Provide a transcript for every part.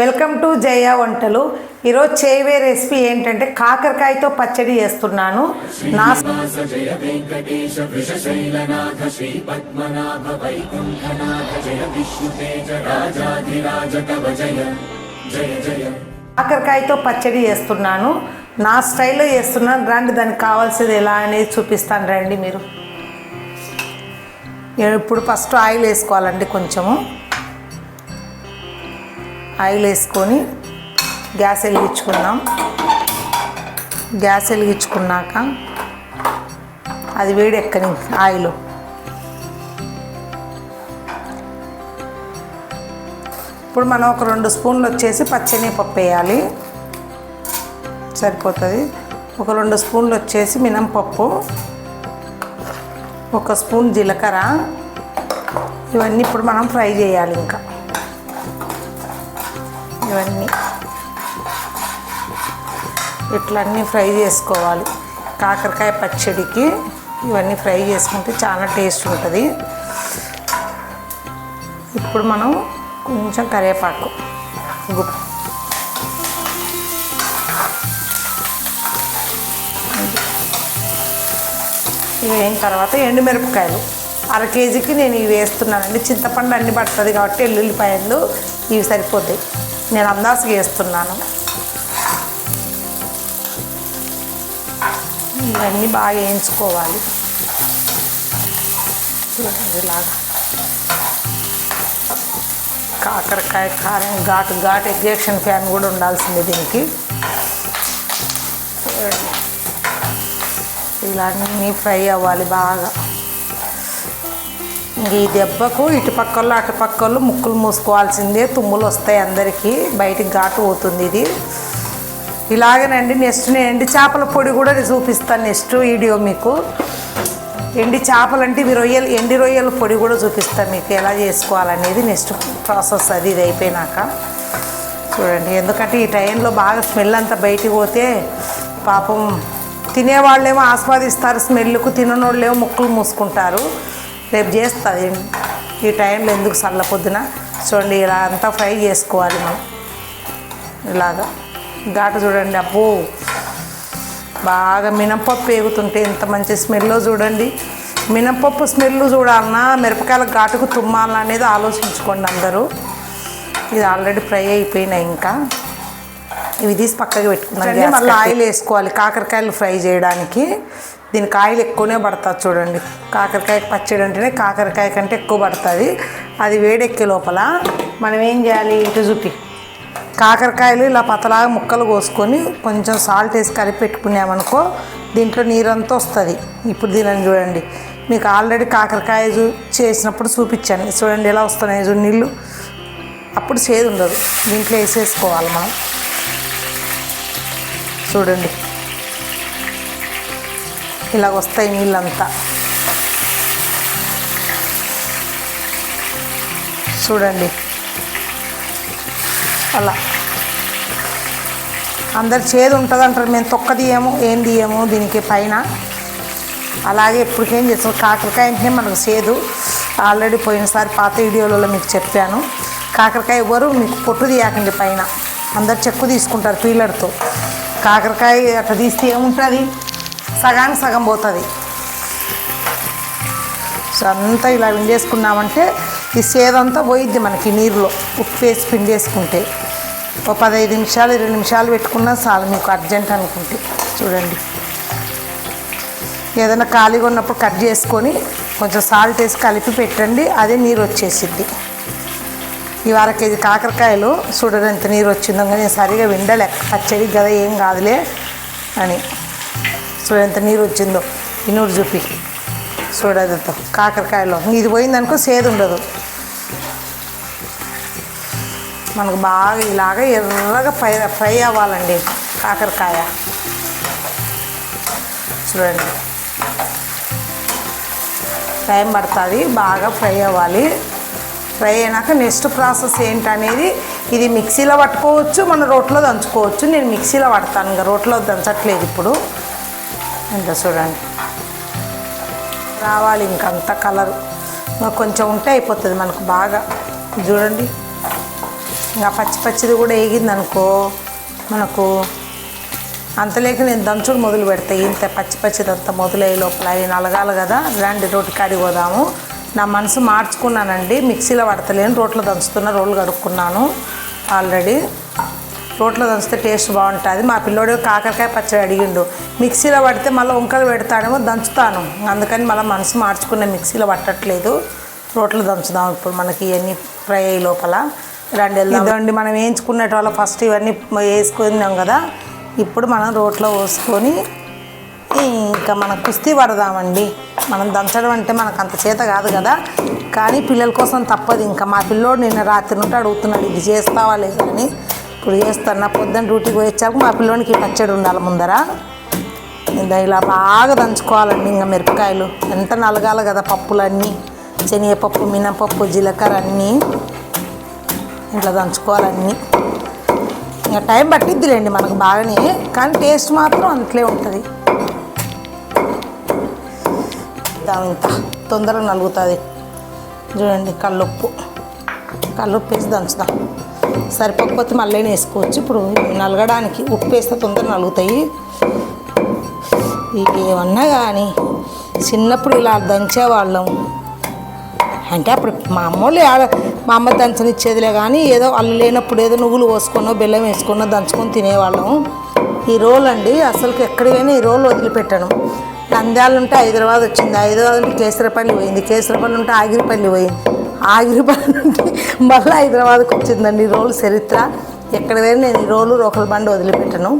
Welcome to జయ వంటలు. ఈరోజు చేయబోయే రెసిపీ ఏంటంటే కాకరకాయతో పచ్చడి చేస్తున్నాను. కాకరకాయతో పచ్చడి చేస్తున్నాను, నా స్టైల్లో చేస్తున్నాను. రండి, దానికి కావాల్సింది ఎలా అనేది చూపిస్తాను. రండి మీరు. ఇప్పుడు ఫస్ట్ ఆయిల్ వేసుకోవాలండి. కొంచెము ఆయిల్ వేసుకొని గ్యాస్ వెలిగించుకుందాం. గ్యాస్ వెలిగించుకున్నాక అది వేడెక్కని ఆయిల్ ఇప్పుడు మనం ఒక 2 స్పూన్లు వచ్చేసి పచ్చెనగపప్పు వేయాలి, సరిపోతుంది. ఒక 2 స్పూన్లు వచ్చేసి మినపప్పు, 1 స్పూన్ జీలకర్ర. ఇవన్నీ ఇప్పుడు మనం ఫ్రై చేయాలి. ఇంకా ఇవన్నీ ఇట్లన్నీ ఫ్రై చేసుకోవాలి. కాకరకాయ పచ్చడికి ఇవన్నీ ఫ్రై చేసుకుంటే చాలా టేస్ట్ ఉంటుంది. ఇప్పుడు మనం కొంచెం కరివేపాకు, ఇవి అయిన తర్వాత ఎండుమిరపకాయలు 1/2 కేజీకి నేను ఇవి వేస్తున్నానండి. చింతపండు అన్ని పడుతుంది కాబట్టి ఎల్లుల్లిపాయలు ఇవి సరిపోతాయి. నేను అందాజుగా వేస్తున్నాను. ఇవన్నీ బాగా వేయించుకోవాలి. ఇలాగా కాకరకాయ కారం ఘాటు ఎగ్జాక్షన్ ఫ్యాన్ కూడా ఉండాల్సిందే దీనికి. ఇలాన్నీ ఫ్రై అవ్వాలి బాగా. ఈ దెబ్బకు ఇటుపక్కల్లో అటుపక్కల్లో ముక్కులు మూసుకోవాల్సిందే. తుమ్ములు వస్తాయి అందరికీ, బయటికి ఘాటు పోతుంది ఇది. ఇలాగేనండి. నెక్స్ట్ నేను ఎండి చేపల పొడి కూడా చూపిస్తాను నెక్స్ట్ వీడియో మీకు. ఎండి చేపలు అంటే ఇవి ఎండి రొయ్యల పొడి కూడా చూపిస్తాను మీకు ఎలా చేసుకోవాలనేది నెక్స్ట్ ప్రాసెస్. ఇది అయిపోయినాక చూడండి. ఎందుకంటే ఈ టైంలో బాగా స్మెల్ అంతా బయటికి పోతే పాపం తినేవాళ్ళేమో ఆస్వాదిస్తారు స్మెల్కు, తిననోళ్ళేమో ముక్కులు మూసుకుంటారు. రేపు చేస్తుంది ఈ టైంలో ఎందుకు చల్ల పొద్దున. చూడండి ఇలా అంతా ఫ్రై చేసుకోవాలి మనం. ఇలాగా ఘాటు చూడండి. అబ్బో బాగా మినపప్పు వేగుతుంటే ఎంత మంచి స్మెల్లో చూడండి. మినపప్పు స్మెల్ చూడాలన్నా మిరపకాయల ఘాటుకు తుమ్మాలన్నా అనేది ఆలోచించుకోండి అందరూ. ఇది ఆల్రెడీ ఫ్రై అయిపోయినాయి. ఇంకా ఇవి తీసి పక్కకి పెట్టుకున్నాం. మళ్ళీ ఆయిల్ వేసుకోవాలి కాకరకాయలు ఫ్రై చేయడానికి. దీనికి ఆయిల్ ఎక్కువనే పడుతుంది చూడండి. కాకరకాయ పచ్చడి అంటేనే కాకరకాయ కంటే ఎక్కువ పడుతుంది. అది వేడెక్కే లోపల మనం ఏం చేయాలి, ఇటు చూపి కాకరకాయలు ఇలా పతలాగా ముక్కలు కోసుకొని కొంచెం సాల్ట్ వేసి కలిపి పెట్టుకున్నామనుకో దీంట్లో నీరంతా వస్తుంది. ఇప్పుడు దీనిని చూడండి, మీకు ఆల్రెడీ కాకరకాయ చేసినప్పుడు చూపించాను. చూడండి ఎలా వస్తున్నాయి నీళ్ళు. అప్పుడు చేదు ఉండదు. దీంట్లో వేసేసుకోవాలి మనం. చూడండి ఇలాగ వస్తాయి నీళ్ళంతా. చూడండి అలా. అందరు చేదు ఉంటుంది అంటారు, మేము తొక్కదియేమో ఏం తీయము దీనికి పైన. అలాగే ఎప్పటికేం చేస్తాం, కాకరకాయ అంటే మనకు చేదు. ఆల్రెడీ పోయినసారి పాత వీడియోలలో మీకు చెప్పాను. కాకరకాయ ఎవరు మీకు పొట్టు తీయకండి పైన. అందరు చెక్కు తీసుకుంటారు పీలర్తో. కాకరకాయ అట్లా తీస్తే ఏముంటుంది, సగానికి సగం పోతుంది. సో అంతా ఇలా విండేసుకున్నామంటే ఈ సేదంతా పోయిద్ది మనకి నీరులో. ఉప్పు వేసి పిండేసుకుంటే ఒక 15 నిమిషాలు 20 నిమిషాలు పెట్టుకున్నా చాలు మీకు అర్జెంట్ అనుకుంటే. చూడండి ఏదైనా ఖాళీగా ఉన్నప్పుడు కట్ చేసుకొని కొంచెం సాల్ట్ వేసి కలిపి పెట్టండి, అదే నీరు వచ్చేసిద్ది. ఈ 1/2 కేజీ కాకరకాయలు చూడండి ఎంత నీరు వచ్చిందో. నేను సరిగా విండలే, పచ్చడి కదా ఏం కాదులే అని. చూడండి ఎంత నీరు వచ్చిందో. ఈ నూరు చూపి చూడదంతా కాకరకాయలో. ఇది పోయిందనుకో సేదు ఉండదు. మనకు బాగా ఇలాగ ఎర్రగా ఫ్రై అవ్వాలండి కాకరకాయ. చూడండి టైం పడుతుంది, బాగా ఫ్రై అవ్వాలి. ఫ్రై అయినాక నెక్స్ట్ ప్రాసెస్ ఏంటనేది, ఇది మిక్సీలో పట్టుకోవచ్చు, మన రోట్లో దంచుకోవచ్చు. నేను మిక్సీలో పడతాను, ఇంకా రోట్లో దంచట్లేదు ఇప్పుడు. ఇంత చూడండి రావాలి ఇంకంత కలరు. కొంచెం ఉంటే అయిపోతుంది మనకు బాగా. చూడండి ఇంకా పచ్చి పచ్చిది కూడా వేగిందనుకో మనకు అంతలేక నేను దంచుడు మొదలు పెడతాయి. ఇంత పచ్చి పచ్చిదంతా మొదలయ్యే లోపల అవి నలగాలి కదా. రండి రోటి కాడికి పోదాము. నా మనసు మార్చుకున్నానండి, మిక్సీలో పడతలేను, రోట్లో దంచుతున్నా. రోళ్ళు కడుక్కున్నాను ఆల్రెడీ. రోట్లో దంచితే టేస్ట్ బాగుంటుంది. మా పిల్లోడు కాకరకాయ పచ్చడి అడిగిండు, మిక్సీలో పడితే మళ్ళీ వంకలు పెడతాడేమో, దంచుతాను. అందుకని మళ్ళీ మనసు మార్చుకున్న, మిక్సీలో పట్టట్లేదు, రోట్లో దంచుదాం. ఇప్పుడు మనకి ఇవన్నీ ఫ్రై అయ్యే లోపల రండి వెళ్దామండి. మనం వేయించుకునేట వల్ల ఫస్ట్ ఇవన్నీ వేసుకున్నాం కదా, ఇప్పుడు మనం రోట్లో పోసుకొని ఇంకా మనం కుస్తీ పడదామండి. మనం దంచడం అంటే మనకు అంత చేత కాదు కదా, కానీ పిల్లల కోసం తప్పదు. ఇంకా మా పిల్లోడు నిన్న రాత్రి నుండి అడుగుతున్నాడు, ఇది చేస్తావా లేదా అని. ఇప్పుడు చేస్తాను. నా పొద్దున్న డ్యూటీకి వచ్చాక మా పిల్లోనికి పచ్చడి ఉండాలి ముందర. ఇలా బాగా దంచుకోవాలండి. ఇంకా మిరపకాయలు ఎంత నలగాలి కదా, పప్పులన్నీ శనగపప్పు, మినపప్పు, జీలకర్ర అన్నీ ఇట్లా దంచుకోవాలన్నీ. ఇంకా టైం పట్టిద్దిలేండి మనకు బాగానే, కానీ టేస్ట్ మాత్రం అంతలే ఉంటుంది. ఇంత తొందరగా నలుగుతుంది. చూడండి, కల్లుప్పు వేసి దంచుదాం. సరిపోకపోతే మళ్ళీ వేసుకోవచ్చు. ఇప్పుడు నలగడానికి ఉప్పు వేస్తే తొందరగా నలుగుతాయి. ఏమన్నా కానీ చిన్నప్పుడు ఇలా దంచేవాళ్ళం. అంటే అప్పుడు మా అమ్మ దంచనిచ్చేదిలే, కానీ ఏదో అల్లు లేనప్పుడు ఏదో నువ్వులు పోసుకున్నో బెల్లం వేసుకున్నో దంచుకొని తినేవాళ్ళం. ఈ రోల్ అండి అసలుకి ఎక్కడికైనా ఈ రోల్ వదిలిపెట్టాను. నంద్యాల ఉంటే హైదరాబాద్ వచ్చింది, హైదరాబాద్ ఉంటే కేసరపల్లి పోయింది, కేసరపల్లి ఉంటే ఆగిరిపల్లి పోయింది, ఆగిరిపల్లి నుండి మళ్ళీ హైదరాబాద్కి వచ్చిందండి ఈ రోల్ చరిత్ర. ఎక్కడికైనా నేను ఈ రోలు రోకల బండి వదిలిపెట్టాను.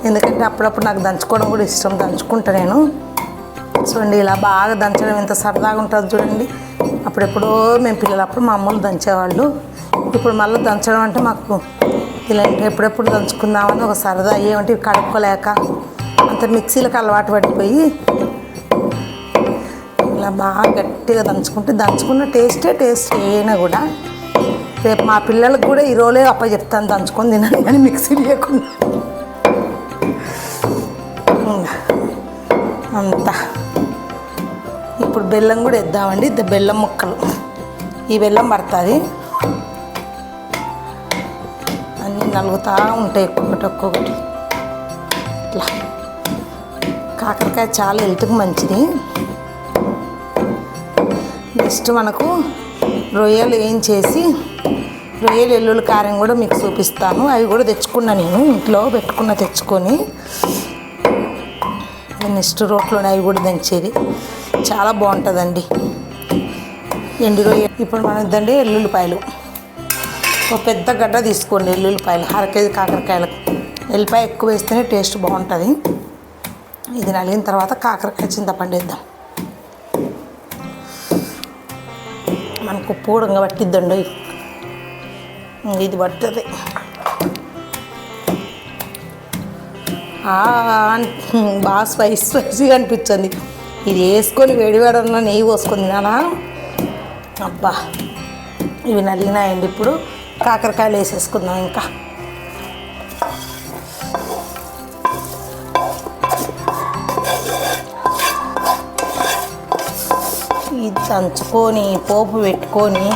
ఎందుకంటే అప్పుడప్పుడు నాకు దంచుకోవడం కూడా ఇష్టం, దంచుకుంటా నేను. చూడండి, ఇలా బాగా దంచడం ఎంత సరదాగా ఉంటుంది చూడండి. అప్పుడెప్పుడో మేము పిల్లలప్పుడు మా అమ్మలు దంచేవాళ్ళు. ఇప్పుడు మళ్ళీ దంచడం అంటే మాకు ఇలాంటి ఎప్పుడెప్పుడు దంచుకుందామని ఒక సరదా. ఏమంటే కడుక్కోలేక అంత మిక్సీలకు అలవాటు పడిపోయి ఇలా బాగా గట్టిగా దంచుకున్న టేస్ట్ అయినా కూడా. రేపు మా పిల్లలకు కూడా ఈ రోలే చెప్తాను దంచుకొని తినాలి, కానీ మిక్సీ లేకుండా అంతా. ఇప్పుడు బెల్లం కూడా వేద్దామండి. బెల్లం ముక్కలు, ఈ బెల్లం పడుతుంది. అన్నీ నలుగుతూ ఉంటాయి ఒక్కొక్కటి. ఇట్లా కాకరకాయ చాలా హెల్త్కి మంచిది. నెక్స్ట్ మనకు రొయ్యలు వేయించేసి రొయ్యలు ఎల్లుల్లి కారం కూడా మీకు చూపిస్తాను. అవి కూడా తెచ్చుకున్నా, నేను ఇంట్లో తెచ్చుకొని. నెక్స్ట్ రోట్లోనే అవి కూడా దంచేది చాలా బాగుంటుందండి ఎండు రొయ్య. ఇప్పుడు మనం ఇద్దండి ఎల్లుల్లిపాయలు, ఒక పెద్ద గడ్డ తీసుకోండి ఎల్లుల్లిపాయలు, 1/2 కేజీ కాకరకాయలకు. ఎల్లిపాయ ఎక్కువ వేస్తేనే టేస్ట్ బాగుంటుంది. ఇది నలిగిన తర్వాత కాకరకాయ చింతపండు వేద్దాం. మనకు ఉప్పు కూడా పట్టిద్దండి, ఇది పడుతుంది. బాగా స్పైసీగా అనిపించింది. ఇది వేసుకొని వేడివేడన్నా నెయ్యి పోసుకొని తినాలా. అబ్బా, ఇవి నలిగినాయండి. ఇప్పుడు కాకరకాయలు వేసేసుకుందాం. ఇంకా ఇది దంచుకొని పోపు పెట్టుకొని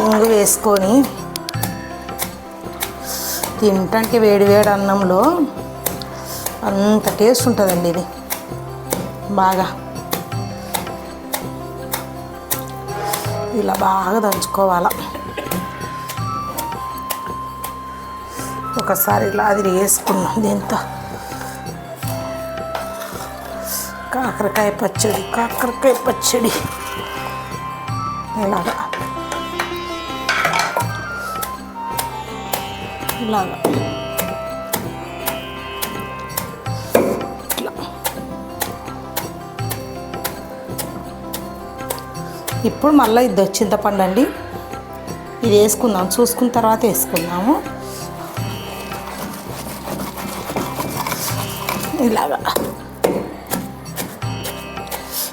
ఇంగు వేసుకొని తింటే వేడివేడి అన్నంలో అంత టేస్ట్ ఉంటుందండి. ఇది బాగా ఇలా బాగా దంచుకోవాలా. ఒకసారి ఇలా అది వేసుకున్నాం. దీంతో కాకరకాయ పచ్చడి ఇలాగా ఇప్పుడు మళ్ళీ ఇది చింతపండు అండి, ఇది వేసుకుందాం. చూసుకున్న తర్వాత వేసుకుందాము. ఇలాగా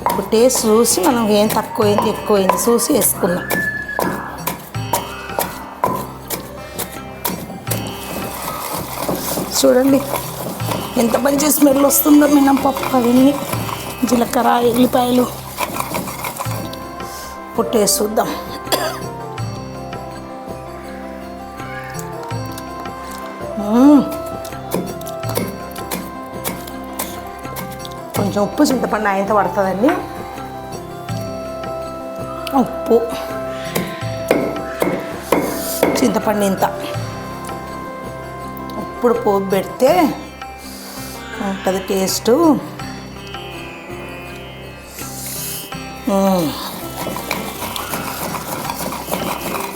ఇప్పుడు టేస్ట్ చూసి మనం ఏం తక్కువైంది ఎక్కువైంది చూసి వేసుకుందాం. చూడండి ఎంత మంచి స్మెల్ వస్తుందో. మినపప్పు అవన్నీ, జీలకర్ర, ఎల్లిపాయలు. ఇప్పుడు టేస్ట్ చూద్దాం. కొంచెం ఉప్పు చింతపండు ఆయనతో పడుతుందండి. ఉప్పు చింతపండు ఇంత. ఇప్పుడు పోపు పెడితే ఉంటుంది టేస్టు.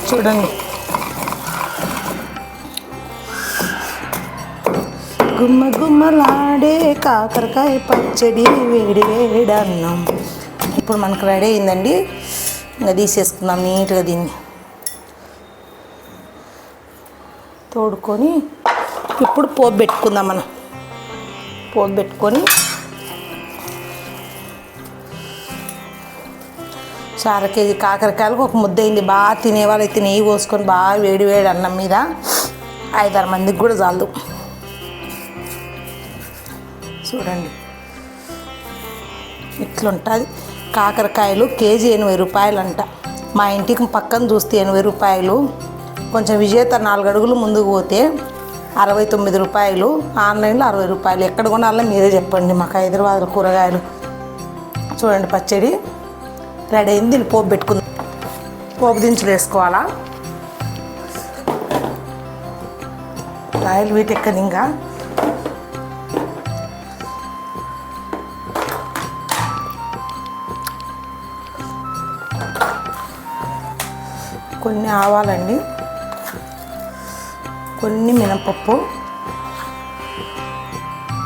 చూడండి, గుమ్మ గుమ్మలాడే కాకరకాయ పచ్చడి, వేడి వేడి అన్నం. ఇప్పుడు మనకు రెడీ అయిందండి. ఇంకా తీసేసుకుందాం నీట్గా. దీన్ని తోడుకొని ఇప్పుడు పోపు పెట్టుకుందాం. మనం పోపు పెట్టుకొని చార కేజీ కాకరకాయలకు ఒక ముద్ద అయింది. బాగా తినేవాళ్ళు అయితే నెయ్యి పోసుకొని బాగా వేడి వేడి అన్నం మీద 5-6 మందికి కూడా చాలు. చూడండి ఇట్లుంటుంది. కాకరకాయలు కేజీ 80 రూపాయలు అంట. మా ఇంటికి పక్కన చూస్తే 80 రూపాయలు. కొంచెం విజేత 4 అడుగులు ముందుకు పోతే 69 రూపాయలు. ఆన్లైన్లో 60 రూపాయలు. ఎక్కడ కొనాలో మీరే చెప్పండి. మాకు హైదరాబాద్లో కూరగాయలు. చూడండి పచ్చడి రెడీ అయింది. దీన్ని పోపు పెట్టుకుందాం. పోపు దినుసులు వేసుకోవాలా. ఆయిల్ వీటి ఎక్కని ఇంకా కొన్ని ఆవాలండి, కొన్ని మినపప్పు,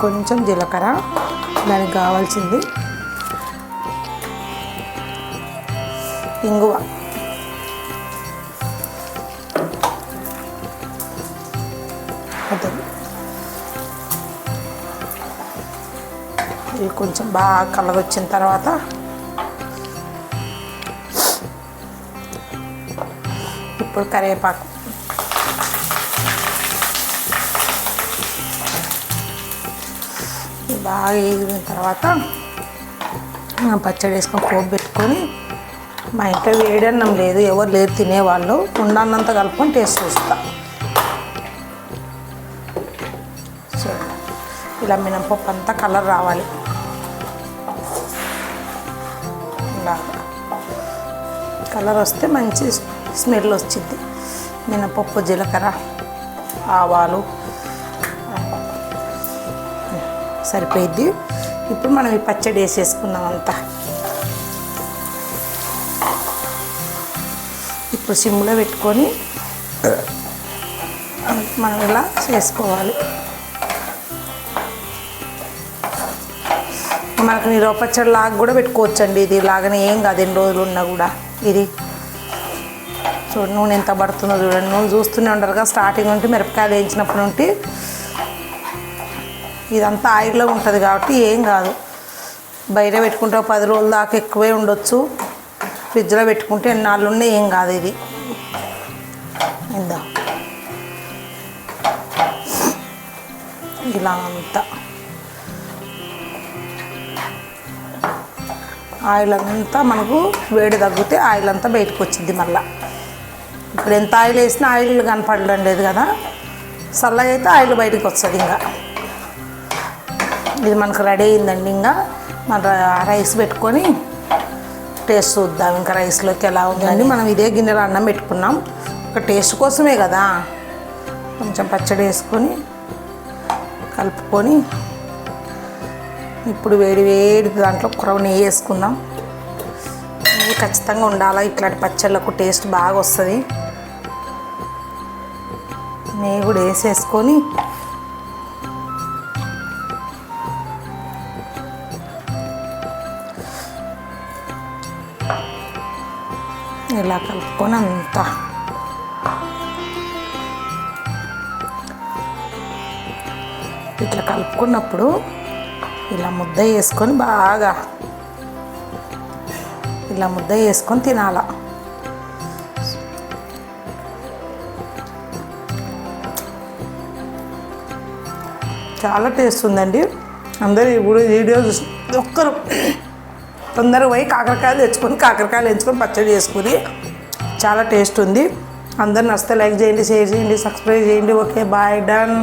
కొంచెం జీలకర్ర, దానికి కావాల్సింది ఇంగువ, ఇవి కొంచెం బాగా కలర్ వచ్చిన తర్వాత ఇప్పుడు కరివేపాకు, బాగా వేగిన తర్వాత పచ్చడి వేసుకొని పోపు పెట్టుకొని, మా ఇంట్లో వేడన్నం లేదు, ఎవరు లేరు తినేవాళ్ళు, ఉన్నన్నంత కలుపుకొని టేస్ట్ చూస్తా. చూడండి ఇలా మినపప్పు అంతా కలర్ రావాలి. ఇలాగా కలర్ వస్తే మంచి స్మెల్ వచ్చింది. మినపప్పు, జీలకర్ర, ఆవాలు సరిపోయిద్ది. ఇప్పుడు మనం ఈ పచ్చడి వేసేసుకున్నాం అంతా. ఇప్పుడు సిమ్లో పెట్టుకొని మనం ఇలా చేసుకోవాలి. మనకు నిరవ పచ్చడి లాగా కూడా పెట్టుకోవచ్చండి. ఇది లాగానే ఏం కాదు, 2 రోజులు ఉన్నా కూడా. ఇది చూడండి నూనె ఎంత పడుతుందో చూడండి. నూనె చూస్తూనే ఉంటారుగా, స్టార్టింగ్ నుండి మిరపకాయలు వేయించినప్పటి నుండి ఇదంతా ఆయిల్లో ఉంటుంది కాబట్టి ఏం కాదు. బయట పెట్టుకుంటే 10 రోజుల దాకా ఎక్కువే ఉండొచ్చు. ఫ్రిడ్జ్లో పెట్టుకుంటే ఎన్నాళ్ళు ఉన్నా ఏం కాదు. ఇది ఇందా ఇలా అంతా ఆయిల్ అంతా మనకు వేడి తగ్గితే ఆయిల్ అంతా బయటకు వచ్చింది. మళ్ళీ ఇప్పుడు ఎంత ఆయిల్ వేసినా ఆయిల్ కనపడడం లేదు కదా, చల్లగా అయితే ఆయిల్ బయటకు వస్తుంది. ఇంకా ఇది మనకు రెడీ అయిందండి. ఇంకా మన రైస్ పెట్టుకొని టేస్ట్ చూద్దాం. ఇంకా రైస్లోకి ఎలా ఉందండి. మనం ఇదే గిన్నెలో అన్నం పెట్టుకున్నాం, ఒక టేస్ట్ కోసమే కదా. కొంచెం పచ్చడి వేసుకొని కలుపుకొని ఇప్పుడు వేడి వేడి దాంట్లో కొరవ నెయ్యి వేసుకుందాం. నెయ్యి ఖచ్చితంగా ఉండాలి, ఇట్లాంటి పచ్చళ్ళకు టేస్ట్ బాగా వస్తుంది. నెయ్యి కూడా వేసేసుకొని ఇలా కలుపుకొని అంతా ఇట్లా కలుపుకున్నప్పుడు ఇలా ముద్ద వేసుకొని బాగా ఇలా ముద్ద వేసుకొని తినాల. చాలా టేస్ట్ ఉందండి. అందరూ ఇప్పుడు వీడియో చూసి ఒక్కరు తొందరగా పోయి కాకరకాయలు తెచ్చుకొని కాకరకాయలు ఎంచుకొని పచ్చడి చేసుకుని చాలా టేస్ట్ ఉంది. అందరు నచ్చితే లైక్ చేయండి, షేర్ చేయండి, సబ్స్క్రైబ్ చేయండి. Okay bye, done.